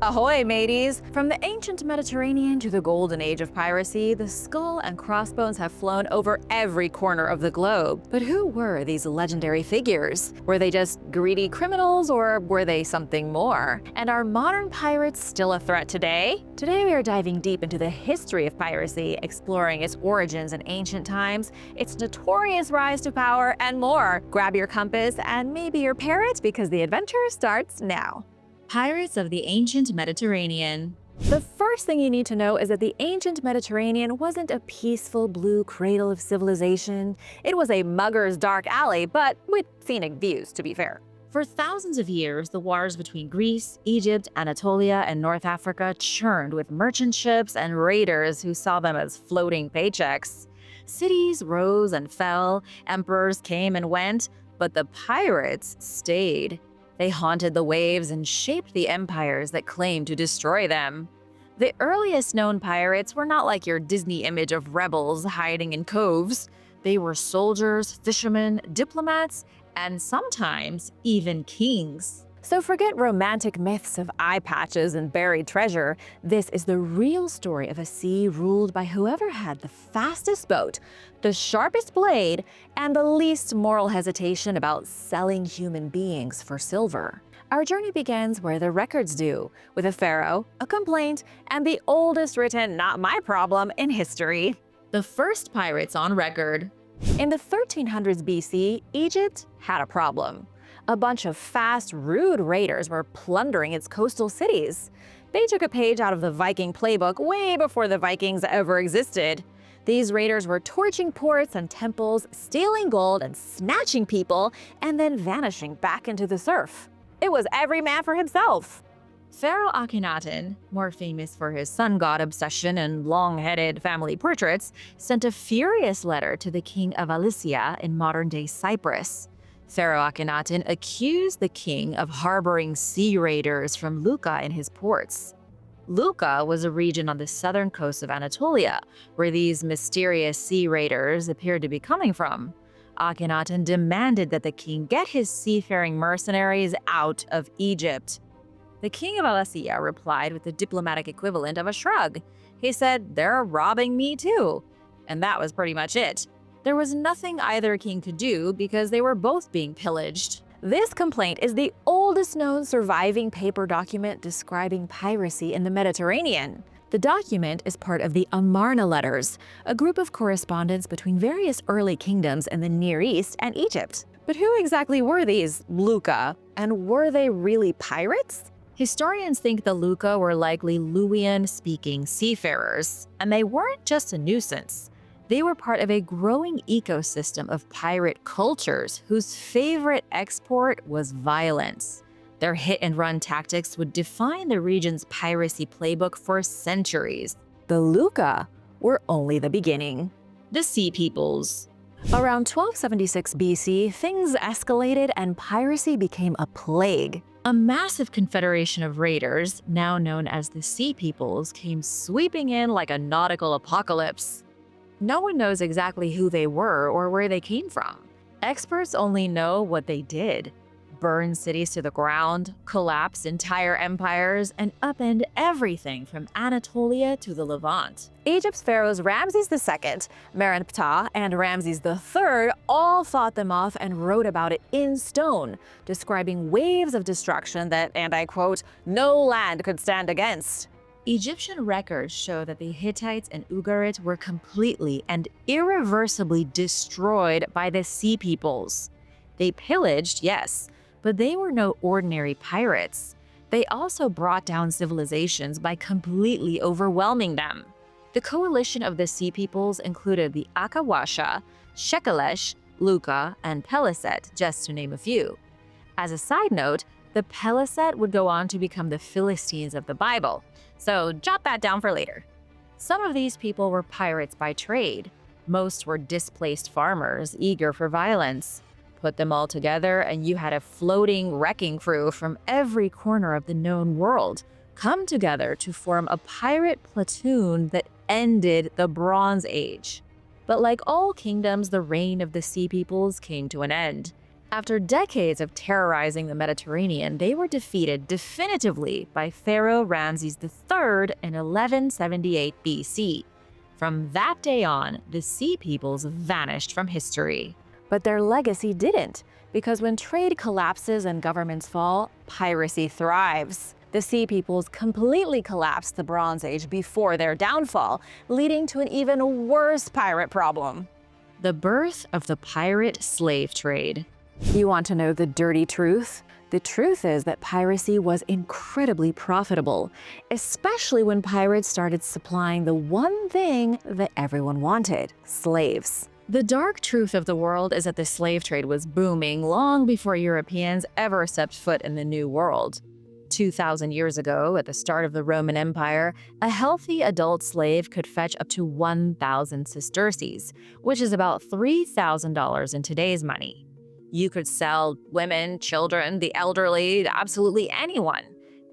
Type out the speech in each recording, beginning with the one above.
Ahoy, mateys! From the ancient Mediterranean to the Golden Age of Piracy, the skull and crossbones have flown over every corner of the globe. But who were these legendary figures? Were they just greedy criminals, or were they something more? And are modern pirates still a threat today? Today we are diving deep into the history of piracy, exploring its origins in ancient times, its notorious rise to power, and more. Grab your compass and maybe your parrot, because the adventure starts now. Pirates of the Ancient Mediterranean. The first thing you need to know is that the ancient Mediterranean wasn't a peaceful blue cradle of civilization. It was a mugger's dark alley, but with scenic views, to be fair. For thousands of years, the waters between Greece, Egypt, Anatolia, and North Africa churned with merchant ships and raiders who saw them as floating paychecks. Cities rose and fell, emperors came and went, but the pirates stayed. They haunted the waves and shaped the empires that claimed to destroy them. The earliest known pirates were not like your Disney image of rebels hiding in coves. They were soldiers, fishermen, diplomats, and sometimes even kings. So forget romantic myths of eye patches and buried treasure. This is the real story of a sea ruled by whoever had the fastest boat, the sharpest blade, and the least moral hesitation about selling human beings for silver. Our journey begins where the records do, with a pharaoh, a complaint, and the oldest written "not my problem" in history. The first pirates on record. In the 1300s BC, Egypt had a problem. A bunch of fast, rude raiders were plundering its coastal cities. They took a page out of the Viking playbook way before the Vikings ever existed. These raiders were torching ports and temples, stealing gold and snatching people, and then vanishing back into the surf. It was every man for himself. Pharaoh Akhenaten, more famous for his sun god obsession and long-headed family portraits, sent a furious letter to the king of Cilicia in modern-day Cyprus. Pharaoh Akhenaten accused the king of harboring sea raiders from Lukka in his ports. Lukka was a region on the southern coast of Anatolia, where these mysterious sea raiders appeared to be coming from. Akhenaten demanded that the king get his seafaring mercenaries out of Egypt. The king of Cilicia replied with the diplomatic equivalent of a shrug. He said, "They're robbing me too." And that was pretty much it. There was nothing either king could do because they were both being pillaged. This complaint is the oldest known surviving paper document describing piracy in the Mediterranean. The document is part of the Amarna Letters, a group of correspondence between various early kingdoms in the Near East and Egypt. But who exactly were these Lukka, and were they really pirates? Historians think the Lukka were likely Luwian-speaking seafarers, and they weren't just a nuisance. They were part of a growing ecosystem of pirate cultures whose favorite export was violence. Their hit-and-run tactics would define the region's piracy playbook for centuries. The Lukka were only the beginning. The Sea Peoples. Around 1276 BC, things escalated and piracy became a plague. A massive confederation of raiders, now known as the Sea Peoples, came sweeping in like a nautical apocalypse. No one knows exactly who they were or where they came from. Experts only know what they did: burn cities to the ground, collapse entire empires, and upend everything from Anatolia to the Levant. Egypt's pharaohs Ramses II, Ptah, and Ramses III all fought them off and wrote about it in stone, describing waves of destruction that, and I quote, "no land could stand against." Egyptian records show that the Hittites and Ugarit were completely and irreversibly destroyed by the Sea Peoples. They pillaged, yes, but they were no ordinary pirates. They also brought down civilizations by completely overwhelming them. The coalition of the Sea Peoples included the Akawasha, Shekelesh, Lukka, and Peliset, just to name a few. As a side note, the Peliset would go on to become the Philistines of the Bible, so jot that down for later. Some of these people were pirates by trade. Most were displaced farmers eager for violence. Put them all together and you had a floating wrecking crew from every corner of the known world come together to form a pirate platoon that ended the Bronze Age. But like all kingdoms, the reign of the Sea Peoples came to an end. After decades of terrorizing the Mediterranean, they were defeated definitively by Pharaoh Ramses III in 1178 BC. From that day on, the Sea Peoples vanished from history. But their legacy didn't, because when trade collapses and governments fall, piracy thrives. The Sea Peoples completely collapsed the Bronze Age before their downfall, leading to an even worse pirate problem. The birth of the pirate slave trade. You want to know the dirty truth? The truth is that piracy was incredibly profitable, especially when pirates started supplying the one thing that everyone wanted: slaves. The dark truth of the world is that the slave trade was booming long before Europeans ever stepped foot in the New World. 2,000 years ago, at the start of the Roman Empire, a healthy adult slave could fetch up to 1,000 sesterces, which is about $3,000 in today's money. You could sell women, children, the elderly, absolutely anyone.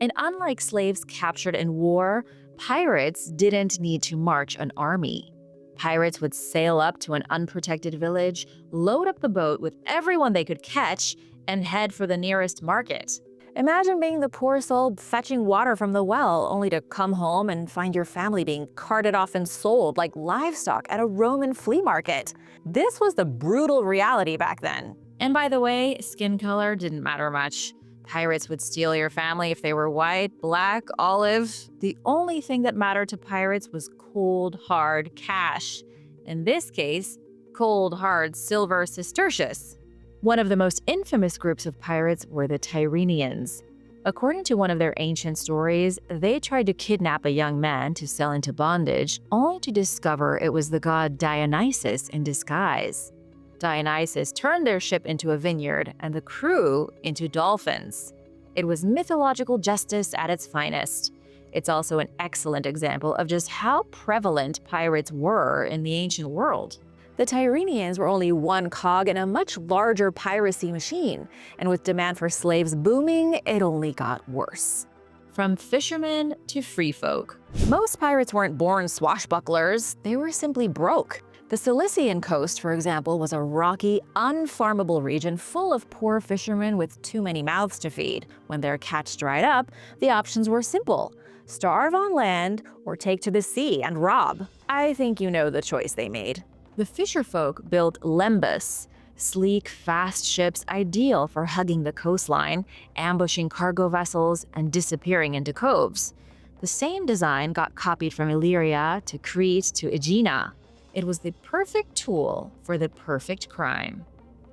And unlike slaves captured in war, pirates didn't need to march an army. Pirates would sail up to an unprotected village, load up the boat with everyone they could catch, and head for the nearest market. Imagine being the poor soul fetching water from the well, only to come home and find your family being carted off and sold like livestock at a Roman flea market. This was the brutal reality back then. And by the way, skin color didn't matter much. Pirates would steal your family if they were white, black, olive. The only thing that mattered to pirates was cold, hard cash. In this case, cold, hard silver sesterces. One of the most infamous groups of pirates were the Tyrrhenians. According to one of their ancient stories, they tried to kidnap a young man to sell into bondage, only to discover it was the god Dionysus in disguise. Dionysus turned their ship into a vineyard and the crew into dolphins. It was mythological justice at its finest. It's also an excellent example of just how prevalent pirates were in the ancient world. The Tyrrhenians were only one cog in a much larger piracy machine, and with demand for slaves booming, it only got worse. From fishermen to free folk. Most pirates weren't born swashbucklers, they were simply broke. The Cilician coast, for example, was a rocky, unfarmable region full of poor fishermen with too many mouths to feed. When their catch dried up, the options were simple: starve on land or take to the sea and rob. I think you know the choice they made. The fisherfolk built lembas, sleek, fast ships ideal for hugging the coastline, ambushing cargo vessels, and disappearing into coves. The same design got copied from Illyria to Crete to Aegina. It was the perfect tool for the perfect crime.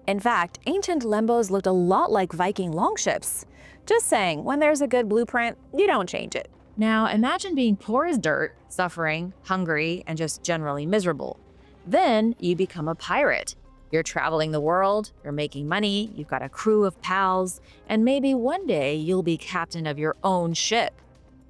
In fact, ancient lembos looked a lot like Viking longships. Just saying, when there's a good blueprint, you don't change it. Now imagine being poor as dirt, suffering, hungry, and just generally miserable. Then you become a pirate. You're traveling the world, you're making money, you've got a crew of pals, and maybe one day you'll be captain of your own ship.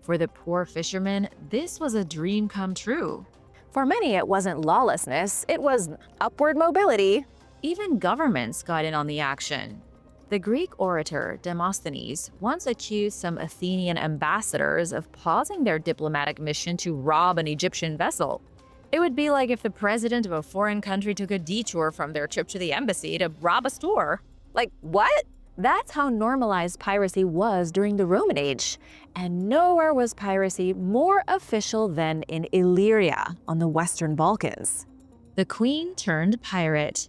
For the poor fisherman, this was a dream come true. For many, it wasn't lawlessness, it was upward mobility. Even governments got in on the action. The Greek orator Demosthenes once accused some Athenian ambassadors of pausing their diplomatic mission to rob an Egyptian vessel. It would be like if the president of a foreign country took a detour from their trip to the embassy to rob a store. Like, what? That's how normalized piracy was during the Roman age. And nowhere was piracy more official than in Illyria on the Western Balkans. The queen turned pirate.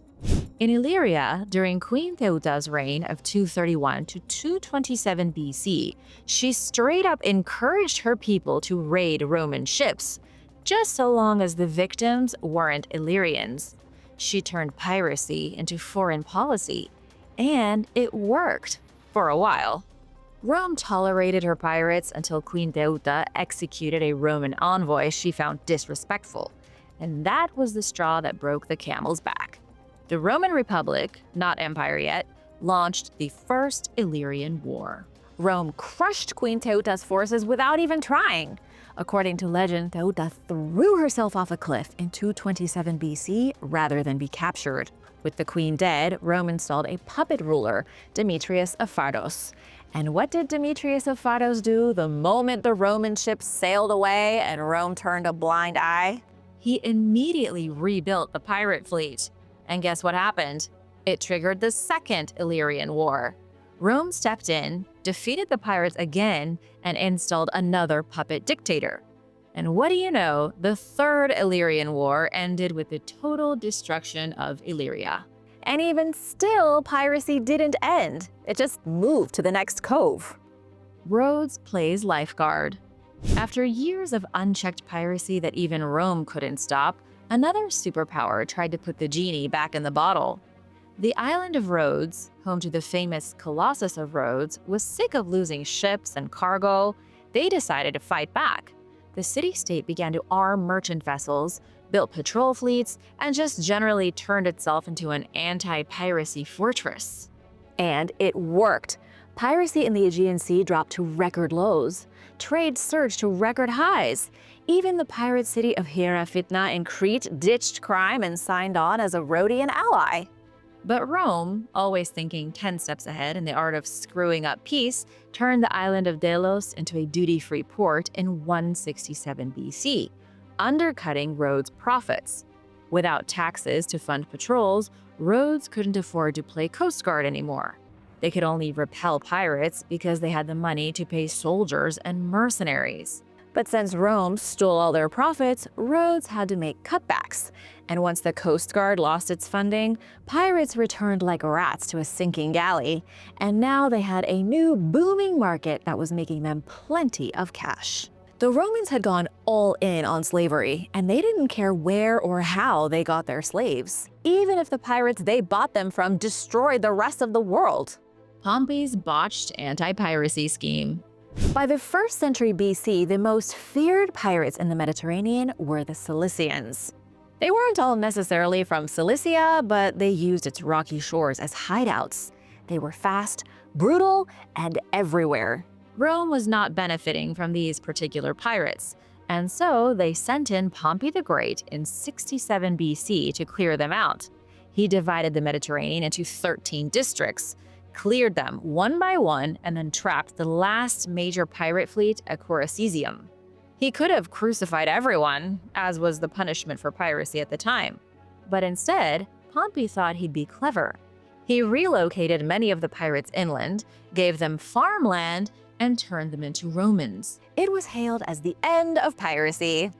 In Illyria, during Queen Teuta's reign of 231 to 227 BC, she straight up encouraged her people to raid Roman ships, just so long as the victims weren't Illyrians. She turned piracy into foreign policy, and it worked for a while. Rome tolerated her pirates until Queen Teuta executed a Roman envoy she found disrespectful, and that was the straw that broke the camel's back. The Roman Republic, not empire yet, launched the First Illyrian War. Rome crushed Queen Teuta's forces without even trying. According to legend, Teuta threw herself off a cliff in 227 BC rather than be captured. With the queen dead, Rome installed a puppet ruler, Demetrius of Pharos. And what did Demetrius of Pharos do the moment the Roman ships sailed away and Rome turned a blind eye? He immediately rebuilt the pirate fleet. And guess what happened? It triggered the Second Illyrian War. Rome stepped in, defeated the pirates again, and installed another puppet dictator. And what do you know, the Third Illyrian War ended with the total destruction of Illyria. And even still, piracy didn't end. It just moved to the next cove. Rhodes plays lifeguard. After years of unchecked piracy that even Rome couldn't stop, another superpower tried to put the genie back in the bottle. The island of Rhodes, home to the famous Colossus of Rhodes, was sick of losing ships and cargo. They decided to fight back. The city-state began to arm merchant vessels, built patrol fleets, and just generally turned itself into an anti-piracy fortress. And it worked. Piracy in the Aegean Sea dropped to record lows. Trade surged to record highs. Even the pirate city of Hierophytna in Crete ditched crime and signed on as a Rhodian ally. But Rome, always thinking 10 steps ahead in the art of screwing up peace, turned the island of Delos into a duty-free port in 167 BC, undercutting Rhodes' profits. Without taxes to fund patrols, Rhodes couldn't afford to play Coast Guard anymore. They could only repel pirates because they had the money to pay soldiers and mercenaries. But since Rome stole all their profits, Rhodes had to make cutbacks. And once the Coast Guard lost its funding, pirates returned like rats to a sinking galley. And now they had a new booming market that was making them plenty of cash. The Romans had gone all in on slavery, and they didn't care where or how they got their slaves, even if the pirates they bought them from destroyed the rest of the world. Pompey's botched anti-piracy scheme. By the 1st century BC, the most feared pirates in the Mediterranean were the Cilicians. They weren't all necessarily from Cilicia, but they used its rocky shores as hideouts. They were fast, brutal, and everywhere. Rome was not benefiting from these particular pirates, and so they sent in Pompey the Great in 67 BC to clear them out. He divided the Mediterranean into 13 districts, cleared them one by one, and then trapped the last major pirate fleet at Coracesium. He could have crucified everyone, as was the punishment for piracy at the time. But instead, Pompey thought he'd be clever. He relocated many of the pirates inland, gave them farmland, and turned them into Romans. It was hailed as the end of piracy.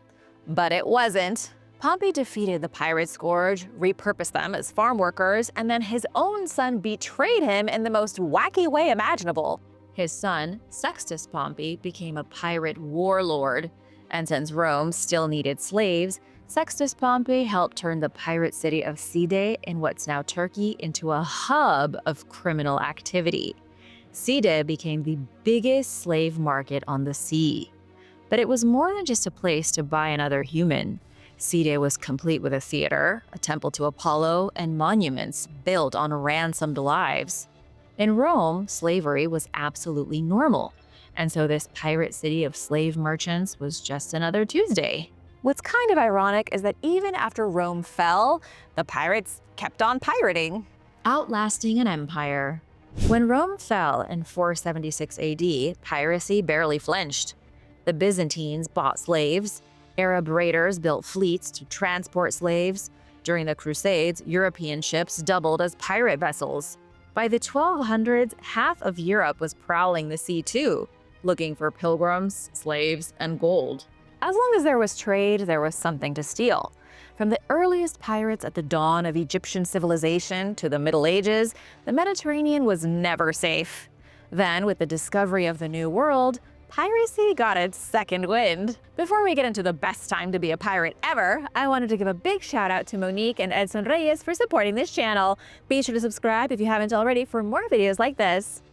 But it wasn't. Pompey defeated the pirate scourge, repurposed them as farm workers, and then his own son betrayed him in the most wacky way imaginable. His son, Sextus Pompey, became a pirate warlord, and since Rome still needed slaves, Sextus Pompey helped turn the pirate city of Side in what's now Turkey into a hub of criminal activity. Side became the biggest slave market on the sea. But it was more than just a place to buy another human. Side was complete with a theater, a temple to Apollo, and monuments built on ransomed lives. In Rome, slavery was absolutely normal, and so this pirate city of slave merchants was just another Tuesday. What's kind of ironic is that even after Rome fell, the pirates kept on pirating, outlasting an empire. When Rome fell in 476 AD, piracy barely flinched. The Byzantines bought slaves. Arab raiders built fleets to transport slaves. During the Crusades, European ships doubled as pirate vessels. By the 1200s, half of Europe was prowling the sea too, looking for pilgrims, slaves, and gold. As long as there was trade, there was something to steal. From the earliest pirates at the dawn of Egyptian civilization to the Middle Ages, the Mediterranean was never safe. Then, with the discovery of the New World, piracy got its second wind. Before we get into the best time to be a pirate ever, I wanted to give a big shout out to Monique and Edson Reyes for supporting this channel. Be sure to subscribe if you haven't already for more videos like this.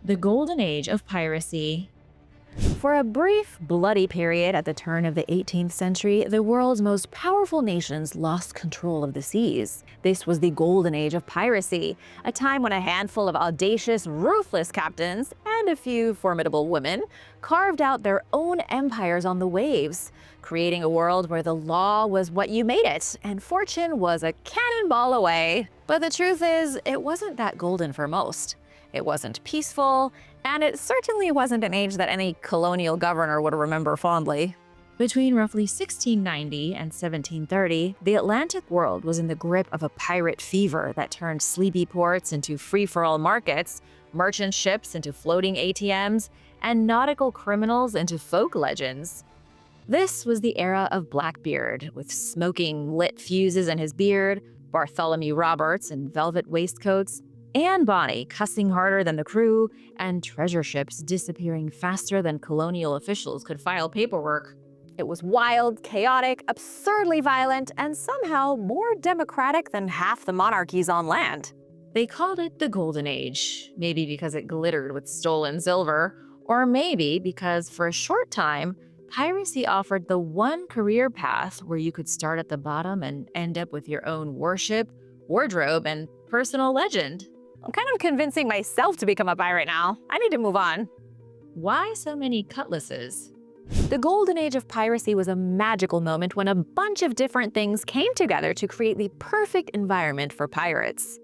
The Golden Age of Piracy. For a brief, bloody period at the turn of the 18th century, the world's most powerful nations lost control of the seas. This was the Golden Age of Piracy, a time when a handful of audacious, ruthless captains and a few formidable women carved out their own empires on the waves, creating a world where the law was what you made it, and fortune was a cannonball away. But the truth is, it wasn't that golden for most. It wasn't peaceful, and it certainly wasn't an age that any colonial governor would remember fondly. Between roughly 1690 and 1730, the Atlantic world was in the grip of a pirate fever that turned sleepy ports into free-for-all markets, merchant ships into floating ATMs, and nautical criminals into folk legends. This was the era of Blackbeard, with smoking lit fuses in his beard, Bartholomew Roberts in velvet waistcoats, Anne Bonny cussing harder than the crew, and treasure ships disappearing faster than colonial officials could file paperwork. It was wild, chaotic, absurdly violent, and somehow more democratic than half the monarchies on land. They called it the Golden Age, maybe because it glittered with stolen silver, or maybe because for a short time, piracy offered the one career path where you could start at the bottom and end up with your own warship, wardrobe, and personal legend. I'm kind of convincing myself to become a pirate now. I need to move on. Why so many cutlasses? The Golden Age of Piracy was a magical moment when a bunch of different things came together to create the perfect environment for pirates.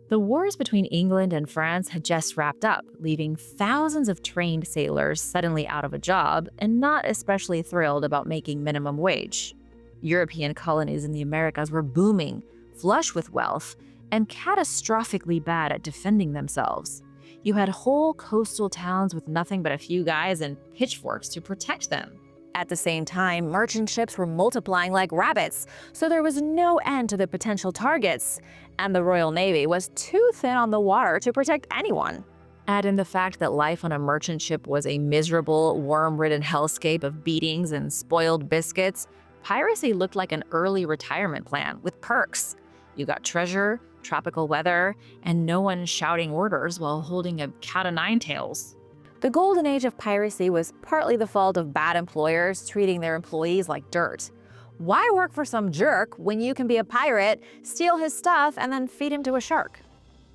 The wars between England and France had just wrapped up, leaving thousands of trained sailors suddenly out of a job and not especially thrilled about making minimum wage. European colonies in the Americas were booming, flush with wealth, and catastrophically bad at defending themselves. You had whole coastal towns with nothing but a few guys and pitchforks to protect them. At the same time, merchant ships were multiplying like rabbits, so there was no end to the potential targets, and the Royal Navy was too thin on the water to protect anyone. Add in the fact that life on a merchant ship was a miserable, worm-ridden hellscape of beatings and spoiled biscuits, piracy looked like an early retirement plan with perks. You got treasure, tropical weather, and no one shouting orders while holding a cat o' nine tails. The Golden Age of Piracy was partly the fault of bad employers treating their employees like dirt. Why work for some jerk when you can be a pirate, steal his stuff, and then feed him to a shark?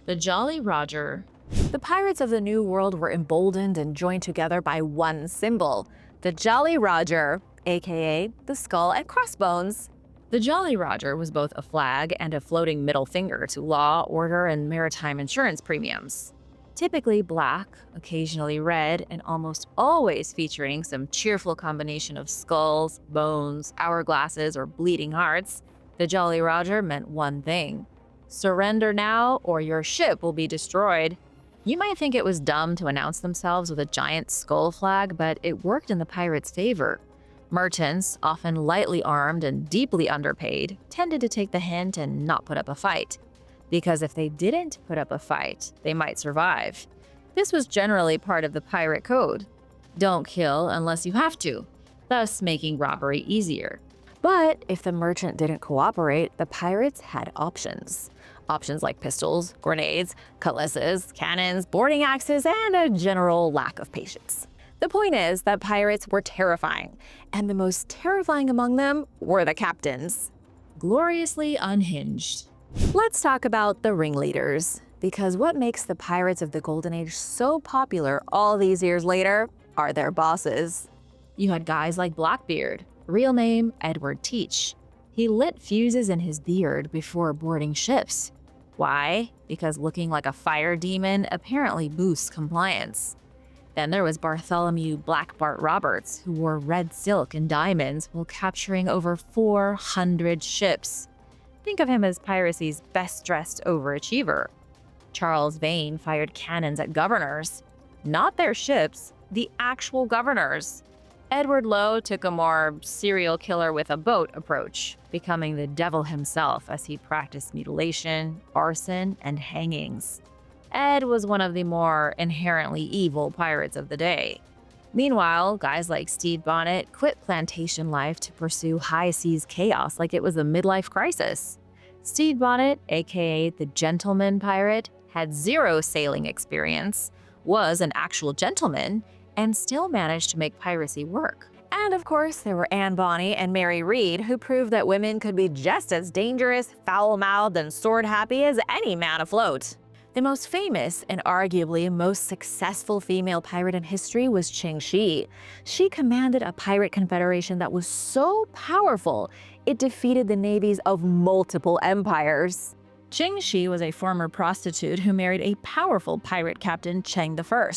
The Jolly Roger. The pirates of the New World were emboldened and joined together by one symbol, the Jolly Roger, aka the skull and crossbones. The Jolly Roger was both a flag and a floating middle finger to law, order, and maritime insurance premiums. Typically black, occasionally red, and almost always featuring some cheerful combination of skulls, bones, hourglasses, or bleeding hearts, the Jolly Roger meant one thing: surrender now or your ship will be destroyed. You might think it was dumb to announce themselves with a giant skull flag, but it worked in the pirates' favor. Merchants, often lightly armed and deeply underpaid, tended to take the hint and not put up a fight. Because if they didn't put up a fight, they might survive. This was generally part of the pirate code. Don't kill unless you have to, thus making robbery easier. But if the merchant didn't cooperate, the pirates had options. Options like pistols, grenades, cutlasses, cannons, boarding axes, and a general lack of patience. The point is that pirates were terrifying, and the most terrifying among them were the captains. Gloriously unhinged. Let's talk about the ringleaders, because what makes the pirates of the Golden Age so popular all these years later are their bosses. You had guys like Blackbeard, real name Edward Teach. He lit fuses in his beard before boarding ships. Why? Because looking like a fire demon apparently boosts compliance. Then there was Bartholomew Black Bart Roberts, who wore red silk and diamonds while capturing over 400 ships. Think of him as piracy's best-dressed overachiever. Charles Vane fired cannons at governors. Not their ships, the actual governors. Edward Lowe took a more serial killer with a boat approach, becoming the devil himself as he practiced mutilation, arson, and hangings. Ed was one of the more inherently evil pirates of the day. Meanwhile, guys like Stede Bonnet quit plantation life to pursue high seas chaos like it was a midlife crisis. Stede Bonnet, aka the gentleman pirate, had zero sailing experience, was an actual gentleman, and still managed to make piracy work. And of course, there were Anne Bonny and Mary Read, who proved that women could be just as dangerous, foul-mouthed, and sword-happy as any man afloat. The most famous and arguably most successful female pirate in history was Qing Shi. She commanded a pirate confederation that was so powerful, it defeated the navies of multiple empires. Qingxi was a former prostitute who married a powerful pirate captain Cheng I.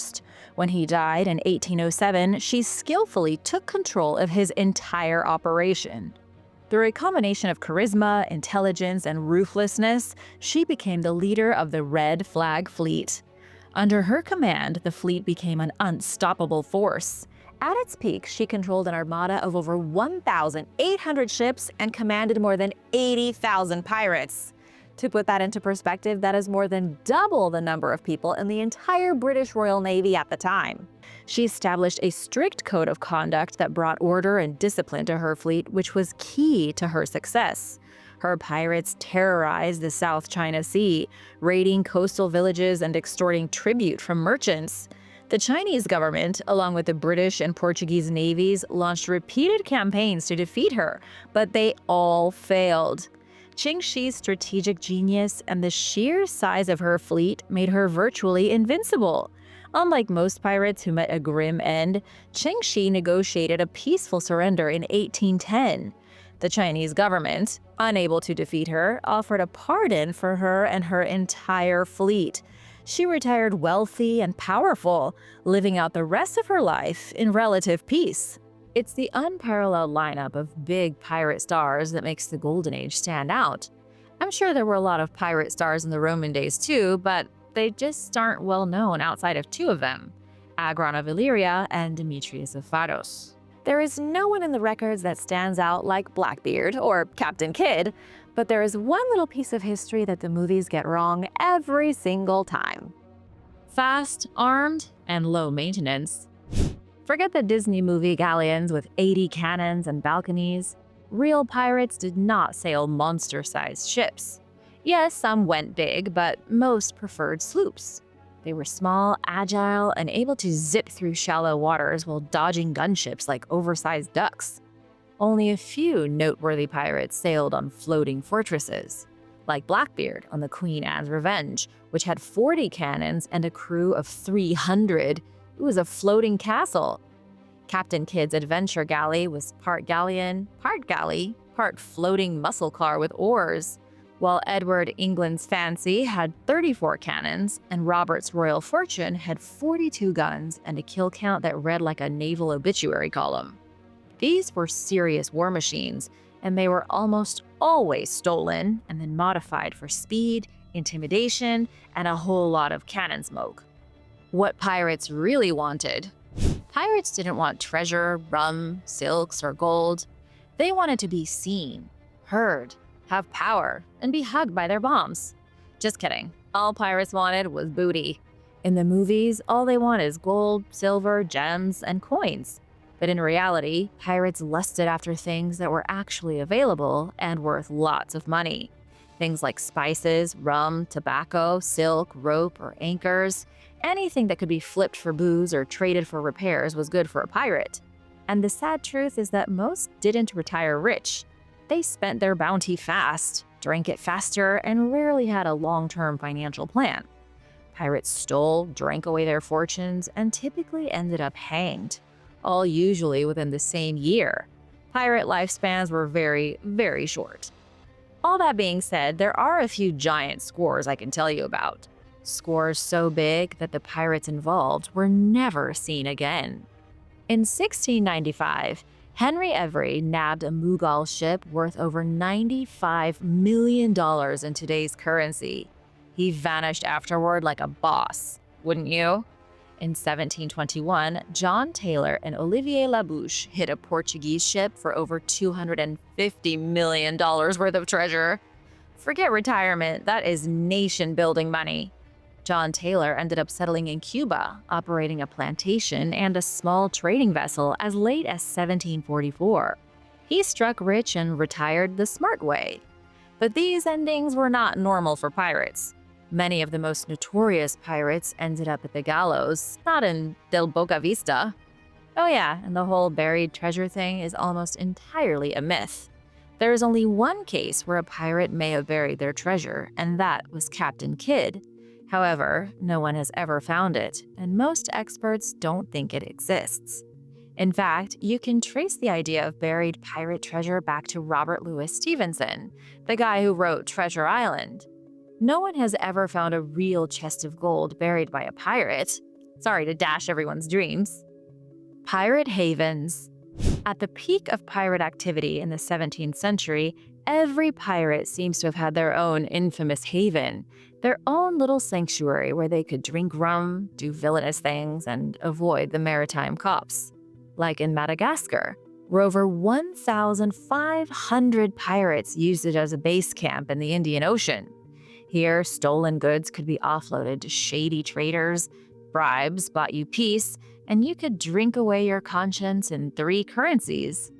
When he died in 1807, she skillfully took control of his entire operation. Through a combination of charisma, intelligence, and ruthlessness, she became the leader of the Red Flag Fleet. Under her command, the fleet became an unstoppable force. At its peak, she controlled an armada of over 1,800 ships and commanded more than 80,000 pirates. To put that into perspective, that is more than double the number of people in the entire British Royal Navy at the time. She established a strict code of conduct that brought order and discipline to her fleet, which was key to her success. Her pirates terrorized the South China Sea, raiding coastal villages and extorting tribute from merchants. The Chinese government, along with the British and Portuguese navies, launched repeated campaigns to defeat her, but they all failed. Qingxi's strategic genius and the sheer size of her fleet made her virtually invincible. Unlike most pirates who met a grim end, Qingxi negotiated a peaceful surrender in 1810. The Chinese government, unable to defeat her, offered a pardon for her and her entire fleet. She retired wealthy and powerful, living out the rest of her life in relative peace. It's the unparalleled lineup of big pirate stars that makes the Golden Age stand out. I'm sure there were a lot of pirate stars in the Roman days too, but they just aren't well known outside of two of them, Agron of Illyria and Demetrius of Pharos. There is no one in the records that stands out like Blackbeard or Captain Kidd, but there is one little piece of history that the movies get wrong every single time. Fast, armed, and low maintenance. Forget the Disney movie galleons with 80 cannons and balconies. Real pirates did not sail monster-sized ships. Yes, some went big, but most preferred sloops. They were small, agile, and able to zip through shallow waters while dodging gunships like oversized ducks. Only a few noteworthy pirates sailed on floating fortresses, like Blackbeard on the Queen Anne's Revenge, which had 40 cannons and a crew of 300. It was a floating castle. Captain Kidd's adventure galley was part galleon, part galley, part floating muscle car with oars, while Edward England's Fancy had 34 cannons and Robert's Royal Fortune had 42 guns and a kill count that read like a naval obituary column. These were serious war machines, and they were almost always stolen and then modified for speed, intimidation, and a whole lot of cannon smoke. What pirates really wanted. Pirates didn't want treasure, rum, silks, or gold. They wanted to be seen, heard, have power, and be hugged by their bombs. Just kidding. All pirates wanted was booty. In the movies, all they want is gold, silver, gems, and coins. But in reality, pirates lusted after things that were actually available and worth lots of money. Things like spices, rum, tobacco, silk, rope, or anchors. Anything that could be flipped for booze or traded for repairs was good for a pirate. And the sad truth is that most didn't retire rich. They spent their bounty fast, drank it faster, and rarely had a long-term financial plan. Pirates stole, drank away their fortunes, and typically ended up hanged, all usually within the same year. Pirate lifespans were very, very short. All that being said, there are a few giant scores I can tell you about. Scores so big that the pirates involved were never seen again. In 1695, Henry Every nabbed a Mughal ship worth over $95 million in today's currency. He vanished afterward like a boss, wouldn't you? In 1721, John Taylor and Olivier Labouche hit a Portuguese ship for over $250 million worth of treasure. Forget retirement, that is nation-building money. John Taylor ended up settling in Cuba, operating a plantation and a small trading vessel as late as 1744. He struck rich and retired the smart way. But these endings were not normal for pirates. Many of the most notorious pirates ended up at the gallows, not in Del Boca Vista. Oh yeah, and the whole buried treasure thing is almost entirely a myth. There is only one case where a pirate may have buried their treasure, and that was Captain Kidd. However, no one has ever found it, and most experts don't think it exists. In fact, you can trace the idea of buried pirate treasure back to Robert Louis Stevenson, the guy who wrote Treasure Island. No one has ever found a real chest of gold buried by a pirate. Sorry to dash everyone's dreams. Pirate havens. At the peak of pirate activity in the 17th century, every pirate seems to have had their own infamous haven, their own little sanctuary where they could drink rum, do villainous things, and avoid the maritime cops. Like in Madagascar, where over 1,500 pirates used it as a base camp in the Indian Ocean. Here, stolen goods could be offloaded to shady traders, bribes bought you peace, and you could drink away your conscience in 3 currencies.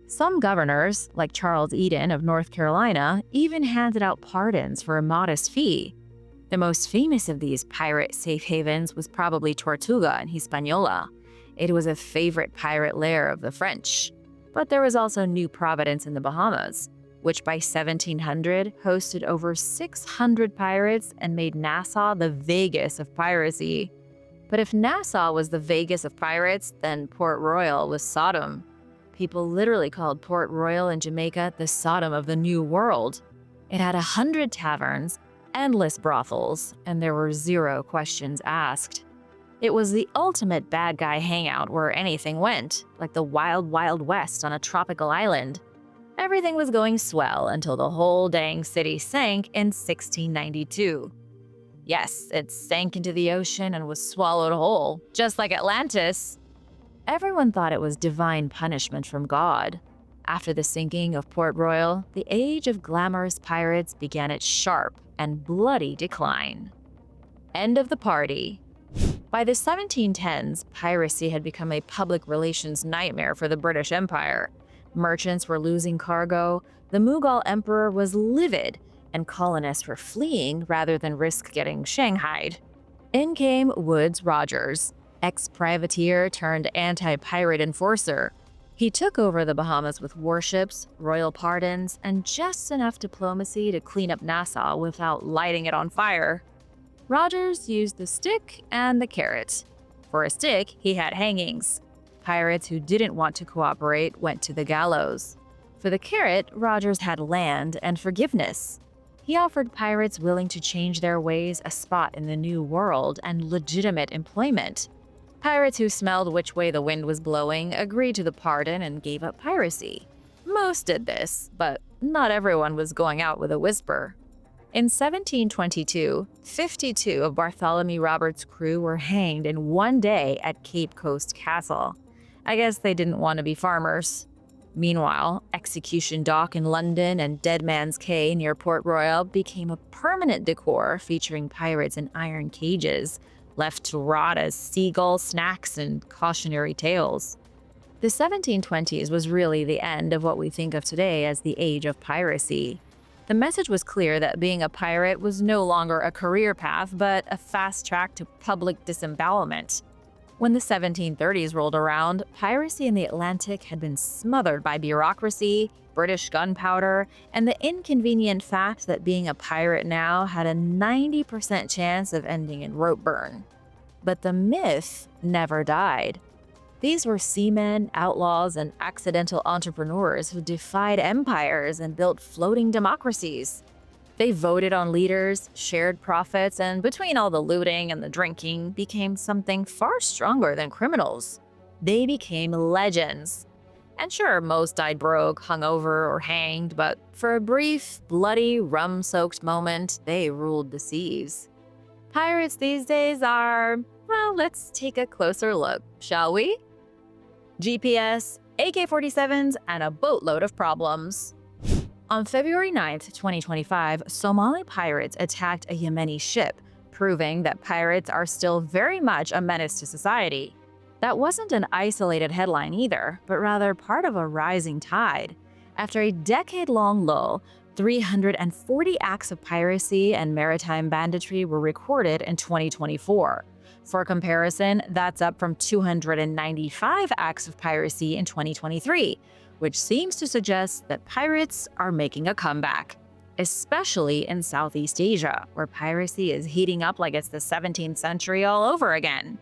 Some governors, like Charles Eden of North Carolina, even handed out pardons for a modest fee. The most famous of these pirate safe havens was probably Tortuga in Hispaniola. It was a favorite pirate lair of the French. But there was also New Providence in the Bahamas, which by 1700 hosted over 600 pirates and made Nassau the Vegas of piracy. But if Nassau was the Vegas of pirates, then Port Royal was Sodom. People literally called Port Royal in Jamaica the Sodom of the New World. It had 100 taverns, endless brothels, and there were 0 questions asked. It was the ultimate bad guy hangout where anything went, like the wild, wild west on a tropical island. Everything was going swell until the whole dang city sank in 1692. Yes, it sank into the ocean and was swallowed whole, just like Atlantis. Everyone thought it was divine punishment from God. After the sinking of Port Royal, the age of glamorous pirates began its sharp and bloody decline. End of the party. By the 1710s, piracy had become a public relations nightmare for the British Empire. Merchants were losing cargo, the Mughal emperor was livid, and colonists were fleeing rather than risk getting shanghaied. In came Woodes Rogers, ex-privateer turned anti-pirate enforcer. He took over the Bahamas with warships, royal pardons, and just enough diplomacy to clean up Nassau without lighting it on fire. Rogers used the stick and the carrot. For a stick, he had hangings. Pirates who didn't want to cooperate went to the gallows. For the carrot, Rogers had land and forgiveness. He offered pirates willing to change their ways a spot in the new world and legitimate employment. Pirates who smelled which way the wind was blowing agreed to the pardon and gave up piracy. Most did this, but not everyone was going out with a whisper. In 1722, 52 of Bartholomew Roberts' crew were hanged in one day at Cape Coast Castle. I guess they didn't want to be farmers. Meanwhile, Execution Dock in London and Dead Man's Cay near Port Royal became a permanent decor featuring pirates in iron cages, left to rot as seagull snacks and cautionary tales. The 1720s was really the end of what we think of today as the age of piracy. The message was clear that being a pirate was no longer a career path, but a fast track to public disembowelment. When the 1730s rolled around, piracy in the Atlantic had been smothered by bureaucracy, British gunpowder, and the inconvenient fact that being a pirate now had a 90% chance of ending in rope burn. But the myth never died. These were seamen, outlaws, and accidental entrepreneurs who defied empires and built floating democracies. They voted on leaders, shared profits, and between all the looting and the drinking, became something far stronger than criminals. They became legends. And sure, most died broke, hungover, or hanged, but for a brief, bloody, rum-soaked moment, they ruled the seas. Pirates these days are, well, let's take a closer look, shall we? GPS, AK-47s, and a boatload of problems. On February 9, 2025, Somali pirates attacked a Yemeni ship, proving that pirates are still very much a menace to society. That wasn't an isolated headline either, but rather part of a rising tide. After a decade-long lull, 340 acts of piracy and maritime banditry were recorded in 2024. For comparison, that's up from 295 acts of piracy in 2023, which seems to suggest that pirates are making a comeback, especially in Southeast Asia, where piracy is heating up like it's the 17th century all over again.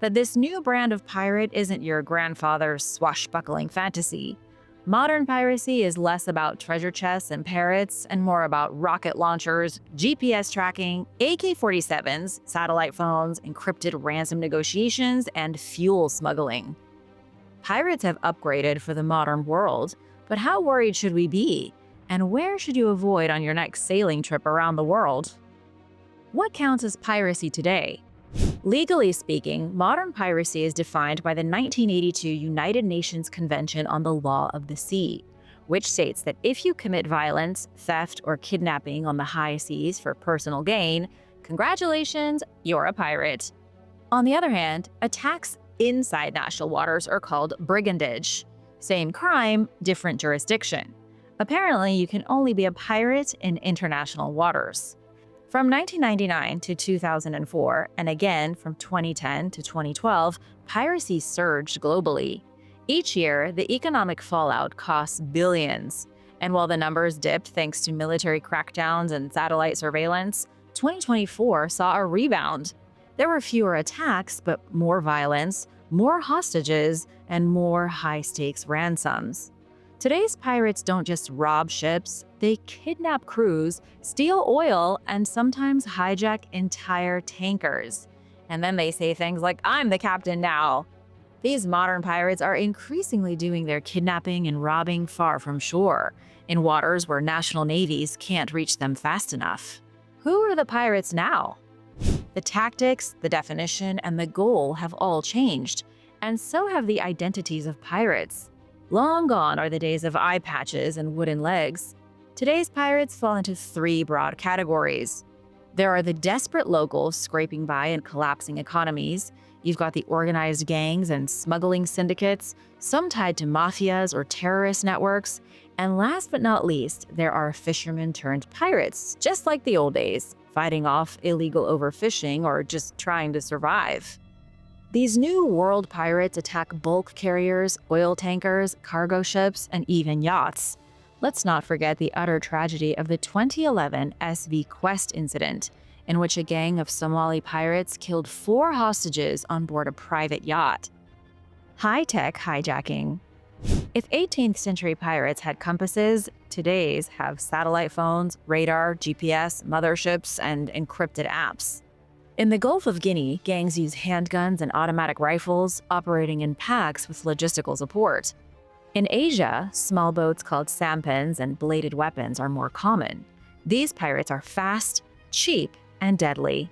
But this new brand of pirate isn't your grandfather's swashbuckling fantasy. Modern piracy is less about treasure chests and parrots and more about rocket launchers, GPS tracking, AK-47s, satellite phones, encrypted ransom negotiations, and fuel smuggling. Pirates have upgraded for the modern world, but how worried should we be? And where should you avoid on your next sailing trip around the world? What counts as piracy today? Legally speaking, modern piracy is defined by the 1982 United Nations Convention on the Law of the Sea, which states that if you commit violence, theft, or kidnapping on the high seas for personal gain, congratulations, you're a pirate. On the other hand, attacks inside national waters are called brigandage. Same crime, different jurisdiction. Apparently, you can only be a pirate in international waters. From 1999 to 2004, and again from 2010 to 2012, piracy surged globally. Each year, the economic fallout costs billions. And while the numbers dipped thanks to military crackdowns and satellite surveillance, 2024 saw a rebound. There were fewer attacks, but more violence, more hostages, and more high-stakes ransoms. Today's pirates don't just rob ships, they kidnap crews, steal oil, and sometimes hijack entire tankers. And then they say things like, "I'm the captain now." These modern pirates are increasingly doing their kidnapping and robbing far from shore, in waters where national navies can't reach them fast enough. Who are the pirates now? The tactics, the definition, and the goal have all changed, and so have the identities of pirates. Long gone are the days of eye patches and wooden legs. Today's pirates fall into three broad categories. There are the desperate locals scraping by in collapsing economies. You've got the organized gangs and smuggling syndicates, some tied to mafias or terrorist networks. And last but not least, there are fishermen turned pirates, just like the old days, fighting off illegal overfishing or just trying to survive. These new world pirates attack bulk carriers, oil tankers, cargo ships, and even yachts. Let's not forget the utter tragedy of the 2011 SV Quest incident, in which a gang of Somali pirates killed 4 hostages on board a private yacht. High-tech hijacking. If 18th century pirates had compasses, today's have satellite phones, radar, GPS, motherships, and encrypted apps. In the Gulf of Guinea, gangs use handguns and automatic rifles, operating in packs with logistical support. In Asia, small boats called sampans and bladed weapons are more common. These pirates are fast, cheap, and deadly.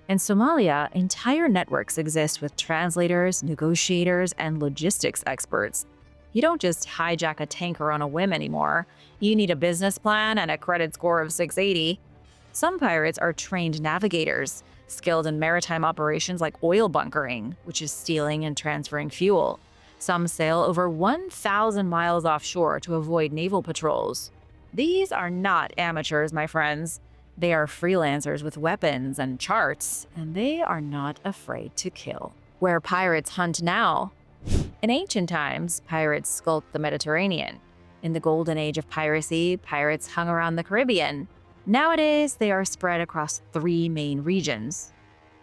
In Somalia, entire networks exist with translators, negotiators, and logistics experts. You don't just hijack a tanker on a whim anymore. You need a business plan and a credit score of 680. Some pirates are trained navigators, skilled in maritime operations like oil bunkering, which is stealing and transferring fuel. Some sail over 1,000 miles offshore to avoid naval patrols. These are not amateurs, my friends. They are freelancers with weapons and charts, and they are not afraid to kill. Where pirates hunt now. In ancient times, pirates skulked the Mediterranean. In the Golden Age of Piracy, pirates hung around the Caribbean. Nowadays, they are spread across 3 main regions.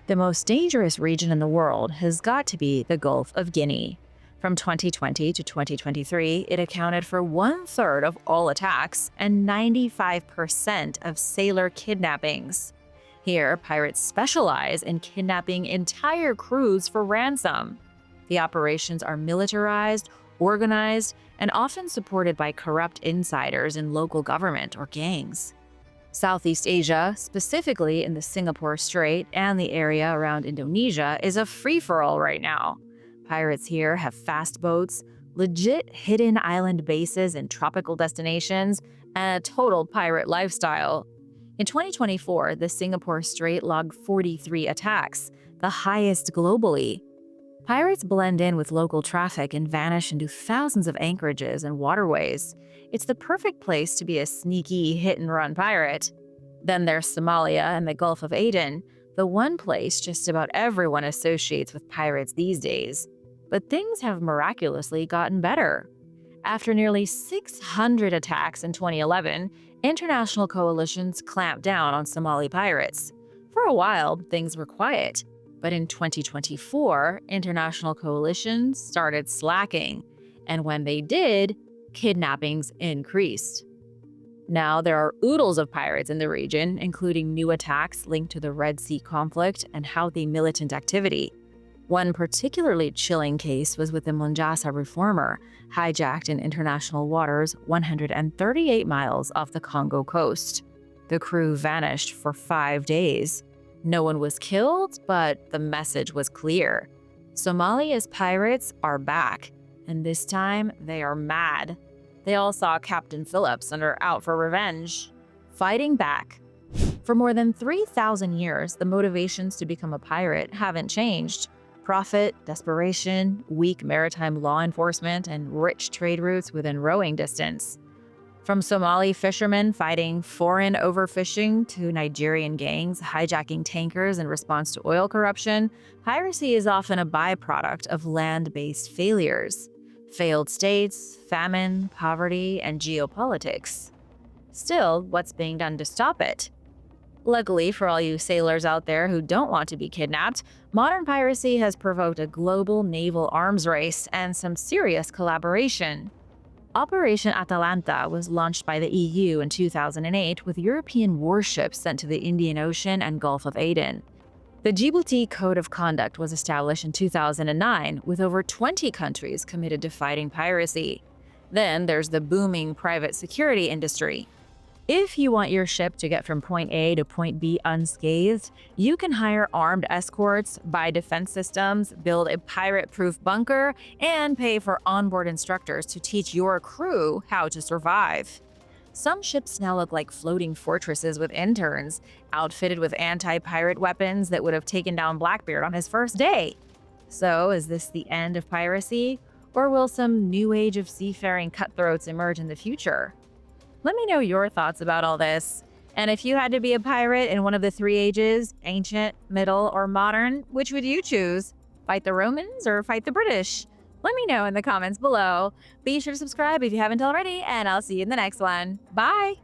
The most dangerous region in the world has got to be the Gulf of Guinea. From 2020 to 2023, it accounted for 1/3 of all attacks and 95% of sailor kidnappings. Here, pirates specialize in kidnapping entire crews for ransom. The operations are militarized, organized, and often supported by corrupt insiders in local government or gangs. Southeast Asia, specifically in the Singapore Strait and the area around Indonesia, is a free-for-all right now. Pirates here have fast boats, legit hidden island bases in tropical destinations, and a total pirate lifestyle. In 2024, the Singapore Strait logged 43 attacks, the highest globally. Pirates blend in with local traffic and vanish into thousands of anchorages and waterways. It's the perfect place to be a sneaky hit-and-run pirate. Then there's Somalia and the Gulf of Aden, the one place just about everyone associates with pirates these days. But things have miraculously gotten better. After nearly 600 attacks in 2011, international coalitions clamped down on Somali pirates. For a while, things were quiet. But in 2024, international coalitions started slacking. And when they did, kidnappings increased. Now there are oodles of pirates in the region, including new attacks linked to the Red Sea conflict and Houthi militant activity. One particularly chilling case was with the Monjasa reformer, hijacked in international waters 138 miles off the Congo coast. The crew vanished for 5 days. No one was killed, but the message was clear. Somalia's pirates are back, and this time they are mad. They all saw Captain Phillips and are out for revenge. Fighting back. For more than 3,000 years, the motivations to become a pirate haven't changed. Profit, desperation, weak maritime law enforcement, and rich trade routes within rowing distance. From Somali fishermen fighting foreign overfishing to Nigerian gangs hijacking tankers in response to oil corruption, piracy is often a byproduct of land-based failures. Failed states, famine, poverty, and geopolitics. Still, what's being done to stop it? Luckily for all you sailors out there who don't want to be kidnapped, modern piracy has provoked a global naval arms race and some serious collaboration. Operation Atalanta was launched by the EU in 2008 with European warships sent to the Indian Ocean and Gulf of Aden. The Djibouti Code of Conduct was established in 2009 with over 20 countries committed to fighting piracy. Then there's the booming private security industry. If you want your ship to get from point A to point B unscathed, you can hire armed escorts, buy defense systems, build a pirate-proof bunker, and pay for onboard instructors to teach your crew how to survive. Some ships now look like floating fortresses with interns, outfitted with anti-pirate weapons that would have taken down Blackbeard on his first day. So, is this the end of piracy? Or will some new age of seafaring cutthroats emerge in the future? Let me know your thoughts about all this. And if you had to be a pirate in one of the 3 ages, ancient, middle, or modern, which would you choose? Fight the Romans or fight the British? Let me know in the comments below. Be sure to subscribe if you haven't already, and I'll see you in the next one. Bye!